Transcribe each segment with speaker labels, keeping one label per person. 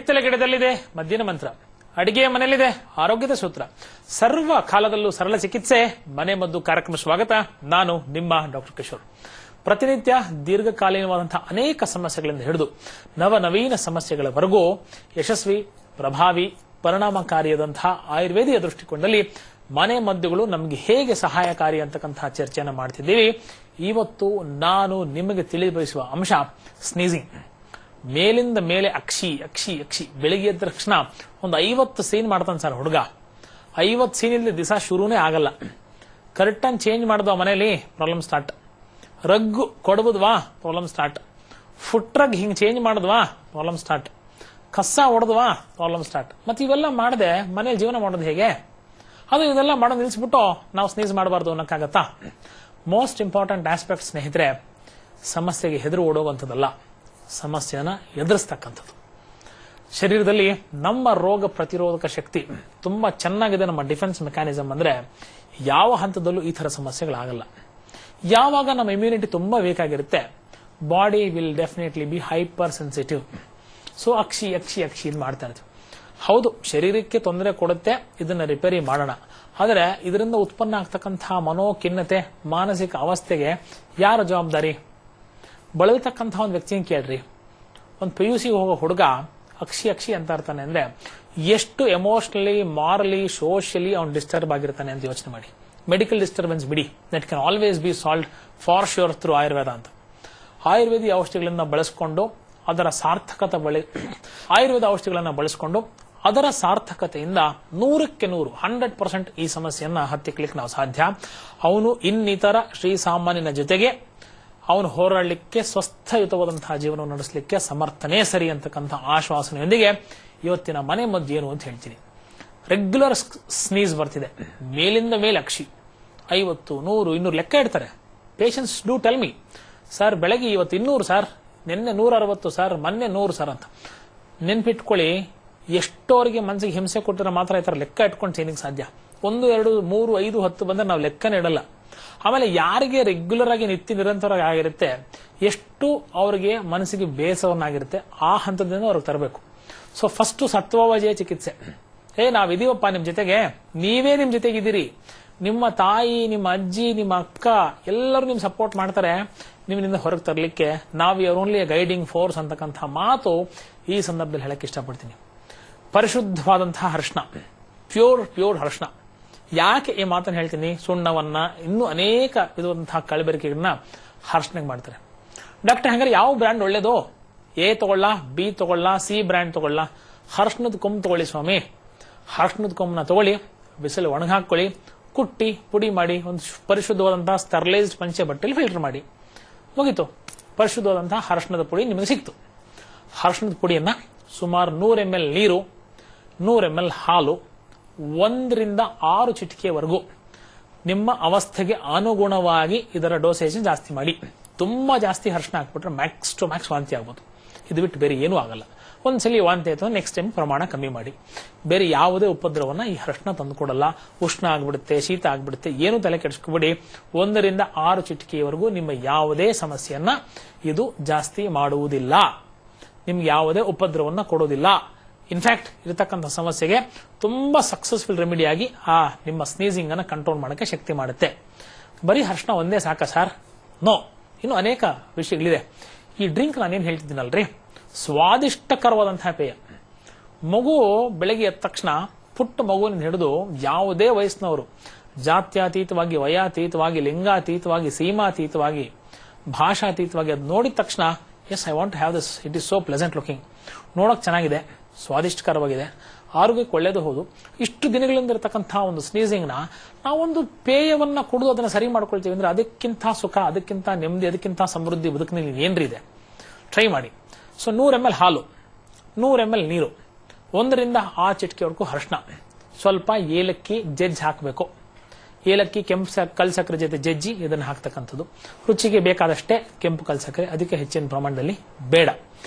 Speaker 1: ಹಿತ್ತಲ ಗಿಡದಲ್ಲಿದೆ ಮದ್ದಿನ ಮಂತ್ರ, ಅಡಿಗೆ ಮನೆಯಲ್ಲಿದೆ ಆರೋಗ್ಯದ ಸೂತ್ರ. ಸರ್ವ ಕಾಲದಲ್ಲೂ ಸರಳ ಚಿಕಿತ್ಸೆ ಮನೆ ಮದ್ದು ಕಾರ್ಯಕ್ರಮ ಸ್ವಾಗತ. ನಾನು ನಿಮ್ಮ ಡಾಕ್ಟರ್ ಕಿಶೋರ್. ಪ್ರತಿನಿತ್ಯ ದೀರ್ಘಕಾಲೀನವಾದಂತಹ ಅನೇಕ ಸಮಸ್ಯೆಗಳಿಂದ ಹಿಡಿದು ನವನವೀನ ಸಮಸ್ಯೆಗಳವರೆಗೂ ಯಶಸ್ವಿ, ಪ್ರಭಾವಿ, ಪರಿಣಾಮಕಾರಿಯಾದಂತಹ ಆಯುರ್ವೇದಿಯ ದೃಷ್ಟಿಕೋನದಲ್ಲಿ ಮನೆ ಮದ್ದುಗಳು ನಮಗೆ ಹೇಗೆ ಸಹಾಯಕಾರಿ ಅಂತಕ್ಕಂತಹ ಚರ್ಚೆಯನ್ನು ಮಾಡ್ತಿದ್ದೀವಿ. ಇವತ್ತು ನಾನು ನಿಮಗೆ ತಿಳಿಬಯಸುವ ಅಂಶ ಸ್ನೀಸಿಂಗ್. ಮೇಲಿಂದ ಮೇಲೆ ಅಕ್ಷಿ ಅಕ್ಷಿ ಅಕ್ಷಿ. ಬೆಳಿಗ್ಗೆ ಎದ್ದ ತಕ್ಷಣ ಒಂದು 50 ಸೀನ್ ಮಾಡ್ತಾನೆ ಸರ್ ಹುಡುಗ. 50 ಸೀನ್ ಇಲ್ಲದೆ ದಿವಸ ಶುರುನೇ ಆಗಲ್ಲ. ಕರ್ಟನ್ ಚೇಂಜ್ ಮಾಡಿದ್ವಾ ಮನೇಲಿ, ಪ್ರಾಬ್ಲಮ್ ಸ್ಟಾರ್ಟ್. ರಗ್ಗು ಕೊಡಬುದ್ವಾ, ಪ್ರಾಬ್ಲಮ್ ಸ್ಟಾರ್ಟ್. ಫುಟ್ ರಗ್ ಹಿಂಗ್ ಚೇಂಜ್ ಮಾಡಿದ್ವಾ, ಪ್ರಾಬ್ಲಮ್ ಸ್ಟಾರ್ಟ್. ಕಸ ಹೊಡೆದ್ವಾ, ಪ್ರಾಬ್ಲಮ್ ಸ್ಟಾರ್ಟ್. ಮತ್ತೆ ಇವೆಲ್ಲ ಮಾಡದೆ ಮನೇಲಿ ಜೀವನ ಮಾಡೋದು ಹೇಗೆ? ಅದು ಇದೆಲ್ಲ ಮಾಡೋದು ನಿಲ್ಲಿಸ್ಬಿಟ್ಟು ನಾವು ಸ್ನೀಸ್ ಮಾಡಬಾರ್ದು ಅನ್ನಕ್ಕಾಗತ್ತಾ? ಮೋಸ್ಟ್ ಇಂಪಾರ್ಟೆಂಟ್ ಆಸ್ಪೆಕ್ಟ್ ಸ್ನೇಹಿತರೆ, ಸಮಸ್ಯೆಗೆ ಹೆದರು ಓಡೋಗುವಂಥದ್ದಲ್ಲ, ಸಮಸ್ಯೆನ ಎದುರಿಸ್ತಕ್ಕಂಥದ್ದು. ಶರೀರದಲ್ಲಿ ನಮ್ಮ ರೋಗ ಪ್ರತಿರೋಧಕ ಶಕ್ತಿ ತುಂಬಾ ಚೆನ್ನಾಗಿದೆ. ನಮ್ಮ ಡಿಫೆನ್ಸ್ ಮೆಕ್ಯಾನಿಸಮ್ ಅಂದ್ರೆ ಯಾವ ಹಂತದಲ್ಲೂ ಈ ತರ ಸಮಸ್ಯೆಗಳಾಗಲ್ಲ. ಯಾವಾಗ ನಮ್ಮ ಇಮ್ಯುನಿಟಿ ತುಂಬಾ ವೀಕ್ ಆಗಿರುತ್ತೆ, body will definitely be hypersensitive. So ಅಕ್ಷಿ ಅಕ್ಷಿ ಅಕ್ಷಿ ಇದು ಮಾಡ್ತಾ ಇರ್ತೀವಿ. ಹೌದು, ಶರೀರಕ್ಕೆ ತೊಂದರೆ ಕೊಡುತ್ತೆ, ಇದನ್ನ ರಿಪೇರಿ ಮಾಡೋಣ. ಆದರೆ ಇದರಿಂದ ಉತ್ಪನ್ನ ಆಗ್ತಕ್ಕಂತಹ ಮನೋಖಿನ್ನತೆ, ಮಾನಸಿಕ ಅವಸ್ಥೆಗೆ ಯಾರ ಜವಾಬ್ದಾರಿ? ಬಳಲ್ತಕ್ಕಂತಹ ಒಂದು ವ್ಯಕ್ತಿನ ಕೇಳ್ರಿ. ಒಂದು PUC ಹೋಗೋ ಹುಡುಗ ಅಕ್ಷಿ ಅಕ್ಷಿ ಅಂತ ಇರ್ತಾನೆ ಅಂದ್ರೆ ಎಷ್ಟು ಎಮೋಷನಲಿ, ಮಾರಲಿ, ಸೋಷಿಯಲಿ ಅವ್ನು ಡಿಸ್ಟರ್ಬ್ ಆಗಿರ್ತಾನೆ ಅಂತ ಯೋಚನೆ ಮಾಡಿ. ಮೆಡಿಕಲ್ ಡಿಸ್ಟರ್ಬೆನ್ಸ್ ಬಿಡಿ, that can always be solve for sure through Ayurveda ಅಂತ. ಆಯುರ್ವೇದಿ ಔಷಧಿಗಳನ್ನ ಬಳಸಿಕೊಂಡು ಅದರ ಸಾರ್ಥಕತೆ ಆಯುರ್ವೇದ ಔಷಧಿಗಳನ್ನ ಬಳಸಿಕೊಂಡು ಅದರ ಸಾರ್ಥಕತೆಯಿಂದ 100ಕ್ಕೆ 100% ಈ ಸಮಸ್ಯೆಯನ್ನ ಹತ್ತಿಕ್ಲಿಕ್ಕೆ ನಾವು ಸಾಧ್ಯ. ಅವನು ಇನ್ನಿತರ ಶ್ರೀಸಾಮಾನ್ಯನ ಜೊತೆಗೆ ಅವನು ಹೋರಾಡಲಿಕ್ಕೆ, ಸ್ವಸ್ಥಯುತವಾದಂತಹ ಜೀವನವನ್ನು ನಡೆಸಲಿಕ್ಕೆ ಸಮರ್ಥನೆ ಸರಿ ಅಂತಕ್ಕಂಥ ಆಶ್ವಾಸನೆಯೊಂದಿಗೆ ಇವತ್ತಿನ ಮನೆ ಮದ್ದು ಏನು ಅಂತ ಹೇಳ್ತೀನಿ. ರೆಗ್ಯುಲರ್ ಸ್ನೀಸ್ ಬರ್ತಿದೆ, ಮೇಲಿಂದ ಮೇಲೆ ಅಕ್ಷಿ, 50, 100, 200 ಲೆಕ್ಕ ಇಡ್ತಾರೆ. Patience do tell me, sir ಬೆಳಗ್ಗೆ ಇವತ್ತು 200 ಸರ್, ನಿನ್ನೆ 160 ಸರ್, ಮೊನ್ನೆ 100 ಸರ್ ಅಂತ. ನೆನ್ಪಿಟ್ಕೊಳ್ಳಿ, ಎಷ್ಟೋರಿಗೆ ಮನಸ್ಸಿಗೆ ಹಿಂಸೆ ಕೊಟ್ಟರೆ ಮಾತ್ರ ಈ ತರ ಲೆಕ್ಕ ಇಟ್ಕೊಂಡು ಚೇನಿಗೆ ಸಾಧ್ಯ. 1, 2, 3, 5, 10 ಬಂದ್ರೆ ನಾವು ಲೆಕ್ಕನೇ ಇಡಲ್ಲ. ಆಮೇಲೆ ಯಾರಿಗೆ ರೆಗ್ಯುಲರ್ ಆಗಿ ನಿತ್ಯ ನಿರಂತರ ಆಗಿರುತ್ತೆ, ಎಷ್ಟು ಅವರಿಗೆ ಮನಸ್ಸಿಗೆ ಬೇಸವನ್ನಾಗಿರುತ್ತೆ, ಆ ಹಂತದಿಂದ ಅವ್ರಿಗೆ ತರಬೇಕು. ಸೊ ಫಸ್ಟ್ ಸತ್ವವಜಯ ಚಿಕಿತ್ಸೆ. ನಾವಿದೀವಪ್ಪ ನಿಮ್ ಜೊತೆಗೆ, ನೀವೇ ನಿಮ್ ಜೊತೆಗಿದ್ದೀರಿ. ನಿಮ್ಮ ತಾಯಿ, ನಿಮ್ಮ ಅಜ್ಜಿ, ನಿಮ್ಮ ಅಕ್ಕ ಎಲ್ಲರೂ ನಿಮ್ ಸಪೋರ್ಟ್ ಮಾಡ್ತಾರೆ. ನಿಮ್ಮಿಂದ ಹೊರಗೆ ತರಲಿಕ್ಕೆ ನಾವು ಯುವರ್ ಓನ್ಲಿ ಗೈಡಿಂಗ್ ಫೋರ್ಸ್ ಅಂತಕ್ಕಂಥ ಮಾತು ಈ ಸಂದರ್ಭದಲ್ಲಿ ಹೇಳಕ್ಕೆ ಇಷ್ಟಪಡ್ತೀನಿ. ಪರಿಶುದ್ಧವಾದಂತಹ ಅರಿಶಿನ, ಪ್ಯೂರ್ ಅರಿಶಿನ. ಯಾಕೆ ಈ ಮಾತನ್ನು ಹೇಳ್ತೀನಿ? ಸುಣ್ಣವನ್ನ, ಇನ್ನೂ ಅನೇಕ ವಿಧವಾದಂತಹ ಕಲಬೆರಕೆಗಳನ್ನ ಅರಿಶಿನಕ್ಕೆ ಮಾಡ್ತಾರೆ. ಡಾಕ್ಟರ್ ಹಂಗಾರೆ ಯಾವ ಬ್ರ್ಯಾಂಡ್ ಒಳ್ಳೇದು? A ತಗೊಳ್ಳ, B ತಗೊಳ್ಳ, C ಬ್ರ್ಯಾಂಡ್ ತಗೊಳ್ಳ? ಅರಿಶಿನದ ಕೊಂಬು ತಗೊಳ್ಳಿ ಸ್ವಾಮಿ. ಅರಿಶಿನದ ಕೊಂಬನ್ನ ತಗೊಳ್ಳಿ, ಬಿಸಿಲು ಒಣಗಾಕೊಳ್ಳಿ, ಕುಟ್ಟಿ ಪುಡಿ ಮಾಡಿ ಒಂದು ಪರಿಶುದ್ಧವಾದಂತಹ ಸ್ಟರ್ಲೈಸ್ಡ್ ಪಂಚೆ ಬಟ್ಟೆಲಿ ಫಿಲ್ಟರ್ ಮಾಡಿ, ಮುಗೀತು. ಪರಿಶುದ್ಧವಾದಂತಹ ಅರಿಶಿನದ ಪುಡಿ ನಿಮಗೆ ಸಿಕ್ತು. ಅರಿಶಿನದ ಪುಡಿಯನ್ನ ಸುಮಾರು 100 ml ನೀರು, 100 ml ಹಾಲು, 1 ರಿಂದ 6 ಚಿಟಿಕೆವರೆಗೂ ನಿಮ್ಮ ಅವಸ್ಥೆಗೆ ಅನುಗುಣವಾಗಿ ಇದರ ಡೋಸೇಜ್ ಜಾಸ್ತಿ ಮಾಡಿ. ತುಂಬಾ ಜಾಸ್ತಿ ಅರಿಶಿನ ಹಾಕ್ಬಿಟ್ರೆ ಮ್ಯಾಕ್ಸ್ ಟು ಮ್ಯಾಕ್ಸ್ ವಾಂತಿ ಆಗ್ಬೋದು. ಇದು ಬಿಟ್ಟು ಬೇರೆ ಏನೂ ಆಗಲ್ಲ. ಒಂದ್ಸಲಿ ವಾಂತಿ ಆಯ್ತು, ನೆಕ್ಸ್ಟ್ ಟೈಮ್ ಪ್ರಮಾಣ ಕಮ್ಮಿ ಮಾಡಿ. ಬೇರೆ ಯಾವುದೇ ಉಪದ್ರವನ್ನ ಈ ಅರಿಶಿನ ತಂದುಕೊಡಲ್ಲ. ಉಷ್ಣ ಆಗ್ಬಿಡುತ್ತೆ, ಶೀತ ಆಗ್ಬಿಡುತ್ತೆ, ಏನು ತಲೆ ಕೆಡಿಸ್ಕೊಬಿಡಿ. 1 ರಿಂದ 6 ಚಿಟಿಕೆಯವರೆಗೂ ನಿಮ್ಮ ಯಾವುದೇ ಸಮಸ್ಯೆಯನ್ನ ಇದು ಜಾಸ್ತಿ ಮಾಡುವುದಿಲ್ಲ. ನಿಮ್ಗೆ ಯಾವುದೇ ಉಪದ್ರವನ್ನ ಕೊಡೋದಿಲ್ಲ. ಇನ್ಫ್ಯಾಕ್ಟ್ ಇರತಕ್ಕಂಥ ಸಮಸ್ಯೆಗೆ ತುಂಬಾ ಸಕ್ಸಸ್ಫುಲ್ ರೆಮಿಡಿ ಆಗಿ ನಿಮ್ಮ ಸ್ನೀಸಿಂಗ್ ಅನ್ನ ಕಂಟ್ರೋಲ್ ಮಾಡಕ್ಕೆ ಶಕ್ತಿ ಮಾಡುತ್ತೆ. ಬರೀ ಅರಿಶಿನ ಒಂದೇ ಸಾಕ ಸರ್? ನೋ, ಇನ್ನು ಅನೇಕ ವಿಷಯಗಳಿದೆ. ಈ ಡ್ರಿಂಕ್ ನಾನೇನ್ ಹೇಳ್ತಿದ್ದೀನಲ್ರಿ, ಸ್ವಾದಿಷ್ಟಕರವಾದಂತಹ ಪೇಯ. ಮಗು ಬೆಳಗ್ಗೆ ಎದ್ದ ತಕ್ಷಣ ಪುಟ್ಟ ಮಗುವಿನ ಹಿಡಿದು ಯಾವುದೇ ವಯಸ್ಸಿನವರು, ಜಾತ್ಯತೀತವಾಗಿ, ವಯಾತೀತವಾಗಿ, ಲಿಂಗಾತೀತವಾಗಿ, ಸೀಮಾತೀತವಾಗಿ, ಭಾಷಾತೀತವಾಗಿ ಅದು ನೋಡಿದ ತಕ್ಷಣ yes I want to have this, it is so pleasant looking, ನೋಡಕ್ ಚೆನ್ನಾಗಿದೆ, ಸ್ವಾದಿಷ್ಟಕರವಾಗಿದೆ, ಆರೋಗ್ಯಕ್ಕೆ ಒಳ್ಳೇದು. ಹೌದು, ಇಷ್ಟು ದಿನಗಳಿಂದ ಇರತಕ್ಕಂತಹ ಒಂದು ಸ್ನೀಸಿಂಗ್ ನ ನಾವೊಂದು ಪೇಯವನ್ನ ಕುಡಿದು ಅದನ್ನ ಸರಿ ಮಾಡ್ಕೊಳ್ತೀವಿ ಅಂದ್ರೆ ಅದಕ್ಕಿಂತ ಸುಖ, ಅದಕ್ಕಿಂತ ನೆಮ್ಮದಿ, ಅದಕ್ಕಿಂತ ಸಮೃದ್ಧಿ ಬದುಕಿನಲ್ಲಿ ಏನ್ರಿ ಇದೆ? ಟ್ರೈ ಮಾಡಿ. ಸೊ 100 ml ಹಾಲು, 100 ml ನೀರು, 1 ರಿಂದ 6 ಚಿಟಿಕೆವರೆಗೂ ಅರಿಶಿನ, ಸ್ವಲ್ಪ ಏಲಕ್ಕಿ ಜಜ್ಜಿ ಹಾಕಬೇಕು. ಏಲಕ್ಕಿ ಕೆಂಪು ಕಲ್ ಸಕ್ಕರೆ ಜೊತೆ ಜಜ್ಜಿ ಇದನ್ನು ಹಾಕ್ತಕ್ಕಂಥದ್ದು. ರುಚಿಗೆ ಬೇಕಾದಷ್ಟೇ ಕೆಂಪು ಕಲ್ ಸಕ್ಕರೆ, ಅದಕ್ಕೆ ಹೆಚ್ಚಿನ ಪ್ರಮಾಣದಲ್ಲಿ ಬೇಡ.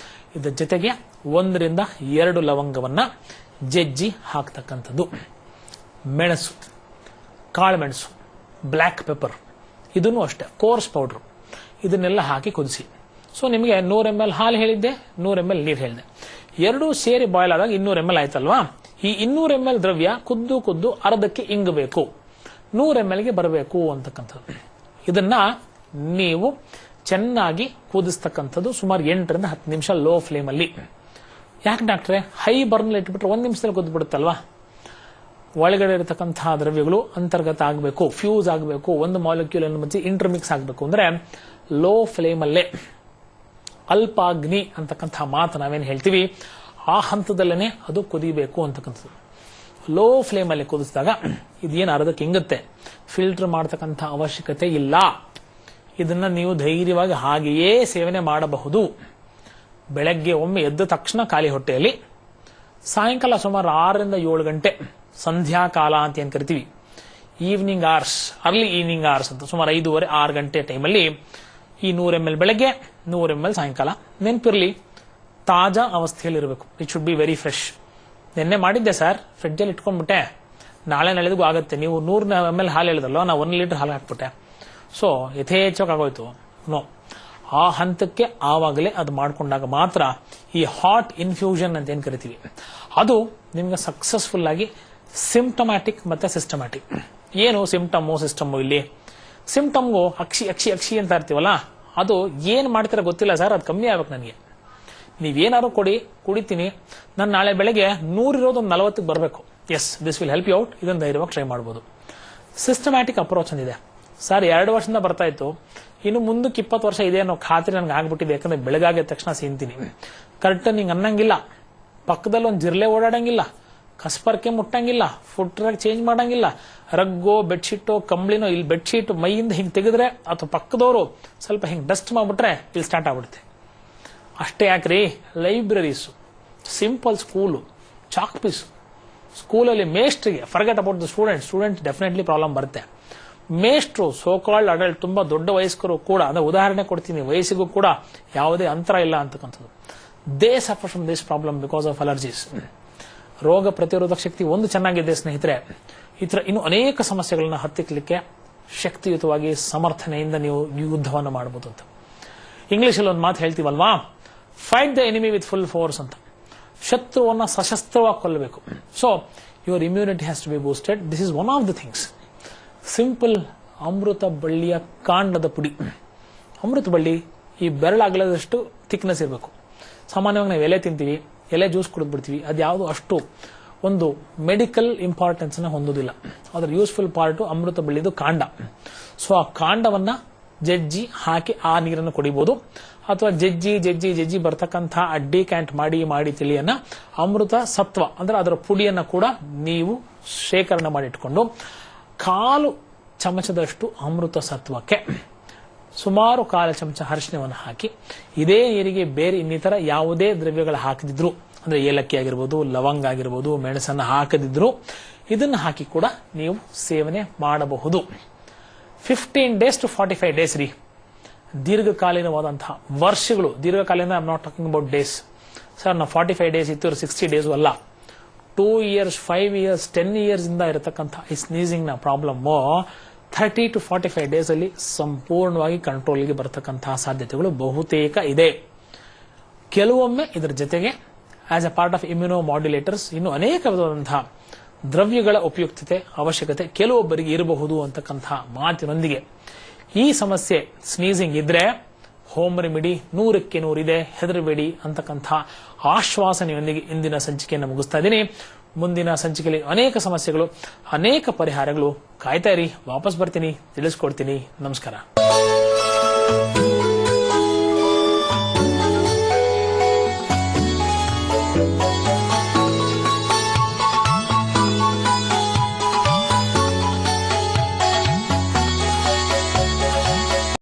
Speaker 1: ಇದರ ಜೊತೆಗೆ 1 ರಿಂದ 2 ಲವಂಗವನ್ನ ಜಜ್ಜಿ ಹಾಕ್ತಕ್ಕಂಥದ್ದು. ಮೆಣಸು, ಕಾಳುಮೆಣಸು, ಬ್ಲ್ಯಾಕ್ ಪೆಪ್ಪರ್, ಇದನ್ನು ಅಷ್ಟೇ ಕೋರ್ಸ್ ಪೌಡರ್, ಇದನ್ನೆಲ್ಲ ಹಾಕಿ ಕುದಿಸಿ. ಸೊ ನಿಮಗೆ 100 ml ಹಾಲು ಹೇಳಿದ್ದೆ, 100 ml ನೀರು ಹೇಳಿದೆ. ಎರಡೂ ಸೇರಿ ಬಾಯ್ಲ್ ಆದಾಗ 200 ml ಆಯ್ತಲ್ವಾ. ಈ 200 ml ದ್ರವ್ಯ ಕುದ್ದು ಅರ್ಧಕ್ಕೆ ಇಂಗಬೇಕು, 100 ml ಗೆ ಬರಬೇಕು ಅಂತಕ್ಕಂಥದ್ದು. ಇದನ್ನ ನೀವು ಚೆನ್ನಾಗಿ ಕುದಿಸ್ತಕ್ಕಂಥದ್ದು ಸುಮಾರು 8 ರಿಂದ 10 ನಿಮಿಷ ಲೋ ಫ್ಲೇಮ್ ಅಲ್ಲಿ. ಯಾಕೆ ಡಾಕ್ಟ್ರೆ, ಹೈ ಬರ್ನಲ್ಲಿ ಇಟ್ಬಿಟ್ರೆ 1 ನಿಮಿಷದಲ್ಲಿ ಕುದ್ದು ಬಿಡುತ್ತಲ್ವಾ. ಒಳಗಡೆ ಇರತಕ್ಕಂತಹ ದ್ರವ್ಯಗಳು ಅಂತರ್ಗತ ಆಗಬೇಕು, ಫ್ಯೂಸ್ ಆಗಬೇಕು, ಒಂದು ಮಾಲಿಕ್ಯೂಲ್ ಅನ್ನು ಮಧ್ಯೆ ಇಂಟರ್ಮಿಕ್ಸ್ ಆಗಬೇಕು ಅಂದ್ರೆ ಲೋ ಫ್ಲೇಮ್ ಅಲ್ಲೇ, ಅಲ್ಪಾಗ್ನಿ ಅಂತಕ್ಕಂತಹ ಮಾತು ನಾವೇನು ಹೇಳ್ತೀವಿ ಆ ಹಂತದಲ್ಲೇನೆ ಅದು ಕುದಿಬೇಕು ಅಂತಕ್ಕಂಥದ್ದು. ಲೋ ಫ್ಲೇಮ್ ಅಲ್ಲಿ ಕುದಿಸಿದಾಗ ಇದೇನು ಅರ್ಧಕ್ಕೆ ಹಿಂಗುತ್ತೆ, ಫಿಲ್ಟರ್ ಮಾಡತಕ್ಕಂಥ ಅವಶ್ಯಕತೆ ಇಲ್ಲ. ಇದನ್ನ ನೀವು ಧೈರ್ಯವಾಗಿ ಹಾಗೆಯೇ ಸೇವನೆ ಮಾಡಬಹುದು. ಬೆಳಗ್ಗೆ ಒಮ್ಮೆ ಎದ್ದ ತಕ್ಷಣ ಖಾಲಿ ಹೊಟ್ಟೆಯಲ್ಲಿ, ಸಾಯಂಕಾಲ ಸುಮಾರು 6 ರಿಂದ 7 ಗಂಟೆ ಸಂಧ್ಯಾಕಾಲ ಅಂತ ಏನ್ ಕರಿತೀವಿ, evening hours, early evening hours ಅಂತ ಸುಮಾರು 5:30-6 ಗಂಟೆ ಟೈಮಲ್ಲಿ ಈ 100 ml ಬೆಳಗ್ಗೆ, 100 ml ಸಾಯಂಕಾಲ. ನೆನಪಿರ್ಲಿ, ತಾಜಾ ಅವಸ್ಥೆಯಲ್ಲಿ ಇರಬೇಕು. It should be very fresh. ನಿನ್ನೆ ಮಾಡಿದ್ದೆ ಸರ್, ಫ್ರಿಡ್ಜಲ್ಲಿ ಇಟ್ಕೊಂಡ್ಬಿಟ್ಟೆ, ನಾಳೆ ನಾಳೆದಿಗೂ ಆಗುತ್ತೆ. ನೀವು 100 ml ಹಾಲು ಹೇಳಿದ್ರಲ್ಲ, ನಾ 1 ಲೀಟರ್ ಹಾಲು ಹಾಕ್ಬಿಟ್ಟೆ, ಸೊ ಯಥೇಚ್ಛವಾಗಿ ಆಗೋಯ್ತು. ನೋ, ಆ ಹಂತಕ್ಕೆ ಆವಾಗಲೇ ಅದು ಮಾಡ್ಕೊಂಡಾಗ ಮಾತ್ರ ಈ ಹಾಟ್ ಇನ್ಫ್ಯೂಷನ್ ಅಂತ ಏನ್ ಕರಿತೀವಿ ಅದು ನಿಮ್ಗೆ ಸಕ್ಸಸ್ಫುಲ್ ಆಗಿ ಸಿಂಪ್ಟಮ್ಯಾಟಿಕ್ ಮತ್ತೆ ಸಿಸ್ಟಮ್ಯಾಟಿಕ್. ಏನು ಸಿಂಪ್ಟಮು ಸಿಸ್ಟಮು? ಇಲ್ಲಿ ಸಿಂಪ್ಟಮ್ಗೂ ಅಕ್ಷಿ ಅಂತ ಇರ್ತೀವಲ್ಲ, ಅದು ಏನ್ ಮಾಡ್ತೀರ ಗೊತ್ತಿಲ್ಲ ಸರ್, ಅದು ಕಮ್ಮಿ ಆಗ್ಬೇಕು ನನಗೆ. ನೀವೇನಾದ್ರು ಕುಡಿತೀನಿ, ನಾನು ನಾಳೆ ಬೆಳಗ್ಗೆ 100 ಇರೋದು 40ಕ್ಕೆ ಬರಬೇಕು. Yes, this will help you out. ಇದನ್ನು ಧೈರ್ಯವಾಗಿ ಟ್ರೈ ಮಾಡಬಹುದು. ಸಿಸ್ಟಮ್ಯಾಟಿಕ್ ಅಪ್ರೋಚ್ ಅಂದಿದೆ ಸರ್, 2 ವರ್ಷದಿಂದ ಬರ್ತಾ ಇತ್ತು, ಇನ್ನು ಮುಂದಕ್ಕೆ 20 ವರ್ಷ ಇದೆ ಅನ್ನೋ ಖಾತ್ರಿ ನನಗೆ ಆಗ್ಬಿಟ್ಟಿದೆ. ಯಾಕಂದ್ರೆ ಬೆಳಗಾಗಿದ ತಕ್ಷಣ ಸೀನ್ತೀನಿ, ಕರ್ಟನ್ ಹಿಂಗ್ ಅನ್ನಂಗಿಲ್ಲ, ಪಕ್ಕದಲ್ಲಿ ಒಂದು ಜಿರ್ಲೆ ಓಡಾಡಂಗಿಲ್ಲ, ಕಸ್ಪರ್ಕೆ ಮುಟ್ಟಂಗಿಲ್ಲ, ಫುಟ್ ಟ್ರ್ಯಾಕ್ ಚೇಂಜ್ ಮಾಡಂಗಿಲ್ಲ, ರಗ್ಗೋ ಬೆಡ್ಶೀಟೋ ಕಂಬಳಿನೋ ಇಲ್ಲಿ ಬೆಡ್ಶೀಟ್ ಮೈಯಿಂದ ಹಿಂಗ್ ತೆಗೆದ್ರೆ ಅಥವಾ ಪಕ್ಕದವರು ಸ್ವಲ್ಪ ಹಿಂಗ್ ಡಸ್ಟ್ ಮಾಡ್ಬಿಟ್ರೆ ಇಲ್ಲಿ ಸ್ಟಾರ್ಟ್ ಆಗ್ಬಿಡುತ್ತೆ. ಅಷ್ಟೇ ಯಾಕ್ರಿ, libraries, simple school, chalk piece, ಸ್ಕೂಲಲ್ಲಿ ಮೇಸ್ಟ್ರಿಗೆ, forget about the student definitely problem ಬರುತ್ತೆ. ಮೇಸ್ಟ್ರು, ಸೋಕಾಲ್ಡ್ ಅಡಲ್ಟ್, ತುಂಬಾ ದೊಡ್ಡ ವಯಸ್ಕರು ಕೂಡ, ಅಂದ್ರೆ ಉದಾಹರಣೆ ಕೊಡ್ತೀನಿ, ವಯಸ್ಸಿಗೂ ಕೂಡ ಯಾವುದೇ ಅಂತರ ಇಲ್ಲ ಅಂತಕ್ಕಂಥದ್ದು. They suffer from this problem because of allergies. ರೋಗ ಪ್ರತಿರೋಧಕ ಶಕ್ತಿ ಒಂದು ಚೆನ್ನಾಗಿದೆ ಸ್ನೇಹಿತರೆ, ಈ ತರ ಇನ್ನು ಅನೇಕ ಸಮಸ್ಯೆಗಳನ್ನ ಹತ್ತಿಕ್ಕಲಿಕ್ಕೆ ಶಕ್ತಿಯುತವಾಗಿ ಸಮರ್ಥನೆಯಿಂದ ನೀವು ಯುದ್ಧವನ್ನು ಮಾಡಬಹುದು ಅಂತ. ಇಂಗ್ಲಿಷಲ್ಲಿ ಒಂದು ಮಾತು ಹೇಳ್ತೀವಲ್ವಾ, fight the enemy with full force ಅಂತ. ಶತ್ರುವನ್ನ ಸಶಸ್ತ್ರವಾಗಿ ಕೊಲ್ಲಬೇಕು. So your immunity has to be boosted. This is one of the things. Simple ಅಮೃತ ಬಳ್ಳಿಯ ಕಾಂಡದ ಪುಡಿ. ಅಮೃತ ಬಳ್ಳಿ ಈ ಬೆರಳಾಗಲದಷ್ಟು ಥಿಕ್ನೆಸ್ ಇರಬೇಕು. ಸಾಮಾನ್ಯವಾಗಿ ನಾವು ಎಲೆ ತಿಂತೀವಿ, ಎಲೆ ಜ್ಯೂಸ್ ಕುಡಿದ್ಬಿಡ್ತೀವಿ, ಅದ್ಯಾವುದು ಅಷ್ಟು ಒಂದು ಮೆಡಿಕಲ್ ಇಂಪಾರ್ಟೆನ್ಸ್ ನ ಹೊಂದೋದಿಲ್ಲ. ಅದರ ಯೂಸ್ಫುಲ್ ಪಾರ್ಟು ಅಮೃತ ಬಳ್ಳಿದು ಕಾಂಡ. ಸೊ ಆ ಕಾಂಡವನ್ನ ಜಜ್ಜಿ ಹಾಕಿ ಆ ನೀರನ್ನು ಕುಡಿಬಹುದು, ಅಥವಾ ಜಜ್ಜಿ ಬರ್ತಕ್ಕಂಥ ಅಡ್ಡಿ ಕ್ಯಾಂಟ್ ಮಾಡಿ ತಿಳಿಯನ್ನ ಅಮೃತ ಸತ್ವ ಅಂದ್ರೆ ಅದರ ಪುಡಿಯನ್ನ ಕೂಡ ನೀವು ಶೇಖರಣೆ ಮಾಡಿಟ್ಕೊಂಡು 1/4 ಚಮಚದಷ್ಟು ಅಮೃತ ಸತ್ವಕ್ಕೆ ಸುಮಾರು 1/4 ಚಮಚ ಅರಿಶಿನವನ್ನು ಹಾಕಿ, ಇದೇ ನೀರಿಗೆ ಬೇರೆ ಇನ್ನಿತರ ಯಾವುದೇ ದ್ರವ್ಯಗಳು ಹಾಕದಿದ್ರು, ಅಂದ್ರೆ ಏಲಕ್ಕಿ ಆಗಿರ್ಬೋದು, ಲವಂಗ ಆಗಿರ್ಬೋದು, ಮೆಣಸನ್ನು ಹಾಕದಿದ್ರು, ಇದನ್ನು ಹಾಕಿ ಕೂಡ ನೀವು ಸೇವನೆ ಮಾಡಬಹುದು. 15 days to 45 days ರೀ, ದೀರ್ಘಕಾಲೀನವಾದಂತಹ ವರ್ಷಗಳು. ದೀರ್ಘಕಾಲೀನ, I am not talking about days sir. ನಾವು 45 days ಇತ್ತು, 60 days ಅಲ್ಲ, 2 years, 5 years, 10 years ಇಂದ ಇರತಕ್ಕಂಥ ಈ ಸ್ನೀಸಿಂಗ್ ನ ಪ್ರಾಬ್ಲಮ್ 30 to 45 days ಅಲ್ಲಿ ಸಂಪೂರ್ಣವಾಗಿ ಕಂಟ್ರೋಲ್ಗೆ ಬರತಕ್ಕಂತಹ ಸಾಧ್ಯತೆಗಳು ಬಹುತೇಕ ಇದೆ. ಕೆಲವೊಮ್ಮೆ ಇದರ ಜೊತೆಗೆ as a part of immunomodulators ಇನ್ನು ಅನೇಕ ವಿಧವಾದಂತಹ ದ್ರವ್ಯಗಳ ಉಪಯುಕ್ತತೆ ಅವಶ್ಯಕತೆ ಕೆಲವೊಬ್ಬರಿಗೆ ಇರಬಹುದು ಅಂತಕ್ಕಂತಹ ಮಾತಿನೊಂದಿಗೆ ಈ ಸಮಸ್ಯೆ ಸ್ನೀಸಿಂಗ್ ಇದ್ರೆ ಹೋಮ್ ರೆಮಿಡಿ 100ಕ್ಕೆ 100 ಇದೆ, ಹೆದರಬೇಡಿ ಅಂತಕ್ಕಂಥ ಆಶ್ವಾಸನೆಯೊಂದಿಗೆ ಇಂದಿನ ಸಂಚಿಕೆಯನ್ನು ಮುಗಿಸ್ತಾ ಇದ್ದೀನಿ. ಮುಂದಿನ ಸಂಚಿಕೆಯಲ್ಲಿ ಅನೇಕ ಸಮಸ್ಯೆಗಳು, ಅನೇಕ ಪರಿಹಾರಗಳು ಕಾಯ್ತಾ ಇರಿ. ವಾಪಸ್ ಬರ್ತೀನಿ, ತಿಳಿಸ್ಕೊಡ್ತೀನಿ. ನಮಸ್ಕಾರ.